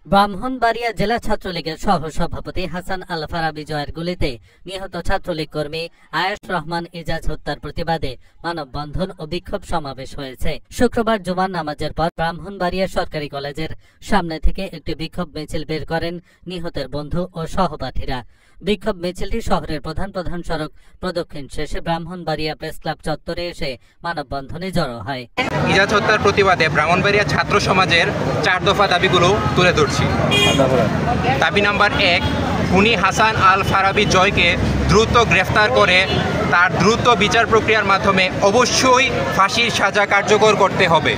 ব্রাহ্মণবাড়িয়া জেলা ছাত্রলীগের সহসভাপতি হাসান আল ফারাবী জয়ের গুলিতে নিহত ছাত্রলীগ কর্মী আয়েশ রহমান ইজাজ হত্যার প্রতিবাদে মানববন্ধন ও বিক্ষোভ সমাবেশ হয়েছে। শুক্রবার জুমার নামাজের পর ব্রাহ্মণবাড়িয়া সরকারি কলেজের সামনে থেকে একটি বিক্ষোভ মিছিল বের করেন নিহতের বন্ধু ও সহপাঠীরা। বিক্ষোভ মিছিলটি শহরের প্রধান সড়ক প্রদক্ষিণ শেষে ব্রাহ্মণবাড়িয়া প্রেস ক্লাব চত্বরে এসে মানববন্ধনে জড়ো হয়। ইজাজ হত্যার প্রতিবাদে ব্রাহ্মণবাড়িয়া ছাত্র সমাজের 4 দফা দাবিগুলো তুলে ধরছি। দাবি নাম্বার 1, খুনি হাসান আল ফারাবী জয়কে দ্রুত গ্রেফতার করে তার দ্রুত বিচার প্রক্রিয়ার মাধ্যমে অবশ্যই ফাঁসির সাজা কার্যকর করতে হবে।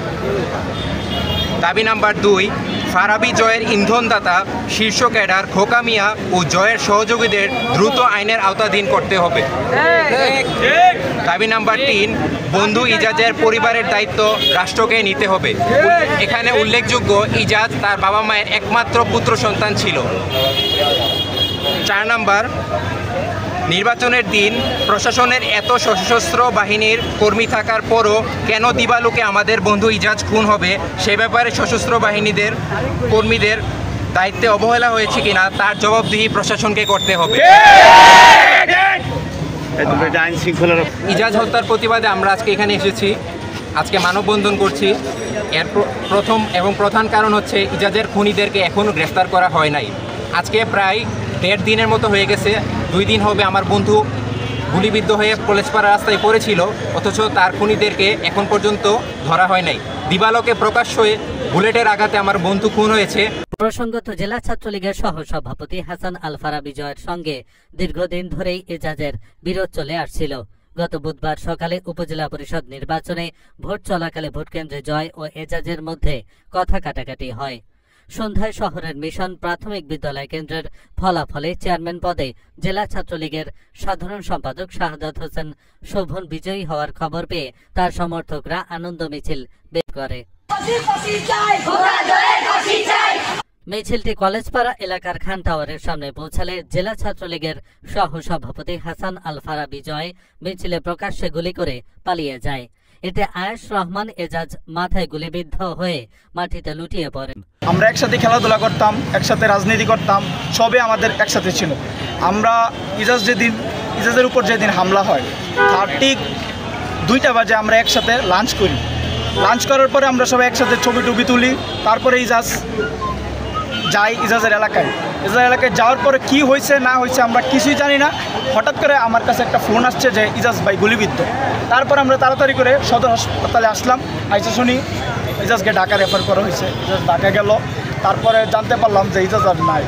দাবি নাম্বার 2, ফারাবী জয়ের ইন্ধনদাতা শীর্ষ ক্যাডার খোকা মিয়া ও জয়ের সহযোগীদের দ্রুত আইনের আওতাধীন করতে হবে। দাবি নাম্বার 3, বন্ধু ইজাজের পরিবারের দায়িত্ব রাষ্ট্রকে নিতে হবে। এখানে উল্লেখযোগ্য, ইজাজ তার বাবা মায়ের একমাত্র পুত্র সন্তান ছিল। 4 নাম্বার, নির্বাচনের দিন প্রশাসনের এত সশস্ত্র বাহিনীর কর্মী থাকার পরও কেন দিবালোকে আমাদের বন্ধু ইজাজ খুন হবে সে ব্যাপারে সশস্ত্র বাহিনীদের কর্মীদের দায়িত্বে অবহেলা হয়েছে কিনা তার জবাবদিহি প্রশাসনকে করতে হবে। ইজাজ হত্যার প্রতিবাদে আমরা আজকে এখানে এসেছি, আজকে মানববন্ধন করছি। এর প্রথম এবং প্রধান কারণ হচ্ছে ইজাজের খুনিদেরকে এখনও গ্রেফতার করা হয় নাই। আজকে প্রায় 1.5 দিনের মতো হয়ে গেছে। 2 দিন হবে আমার বন্ধু গুলিবিদ্ধ হয়ে কলেজপাড়া রাস্তায় পড়েছিল, অথচ তার খুনিদেরকে এখন পর্যন্ত ধরা হয় নাই। দিবালোকে প্রকাশ হয়ে বুলেটের আঘাতে আমার বন্ধু খুন হয়েছে। প্রসঙ্গত, জেলা ছাত্রলীগের সহসভাপতি হাসান আল ফারাবী জয়ের সঙ্গে দীর্ঘদিন ধরেই এজাজের বিরোধ চলে আসছিল। গত বুধবার সকালে উপজেলা পরিষদ নির্বাচনে ভোট চলাকালে ভোটকেন্দ্রে জয় ও এজাজের মধ্যে কথা কাটাকাটি হয়। সন্ধ্যায় শহরের মিশন প্রাথমিক বিদ্যালয় কেন্দ্রের ফলাফলে চেয়ারম্যান পদে জেলা ছাত্রলীগের সাধারণ সম্পাদক শাহাদাত হোসেন শোভন বিজয়ী হওয়ার খবর পেয়ে তার সমর্থকরা আনন্দ মিছিল বের করে। মিছিলটি কলেজপাড়া এলাকার খান টাওয়ারের সামনে পৌঁছালে জেলা ছাত্রলীগের সহসভাপতি হাসান আল ফারাবী জয় মিছিলে প্রকাশ্যে গুলি করে পালিয়ে যায়। এতে আয়েশ রহমান এজাজ মাথায় গুলিবিদ্ধ হয়ে মাটিতে লুটিয়ে পড়েন। আমরা একসাথে খেলাধুলা করতাম, একসাথে রাজনীতি করতাম, সবে আমাদের একসাথে ছিল। আমরা ইজাজের উপর যেদিন হামলা হয় তার ঠিক 2টা বাজে আমরা একসাথে লাঞ্চ করি। লাঞ্চ করার পরে আমরা সবাই একসাথে ছবি টুবি তুলি। তারপরে ইজাজ যাই ইজাজের এলাকায়। ইজাজের এলাকায় যাওয়ার পরে কি হয়েছে না হয়েছে আমরা কিছুই জানি না। হঠাৎ করে আমার কাছে একটা ফোন আসছে যে ইজাজ ভাই গুলিবিদ্ধ। তারপর আমরা তাড়াতাড়ি করে সদর হাসপাতালে আসলাম। আইসা শুনি ইজাজকে ঢাকা রেফার করা হয়েছে। ইজাজ ঢাকা গেল। তারপরে জানতে পারলাম যে ইজাজ আর নাই।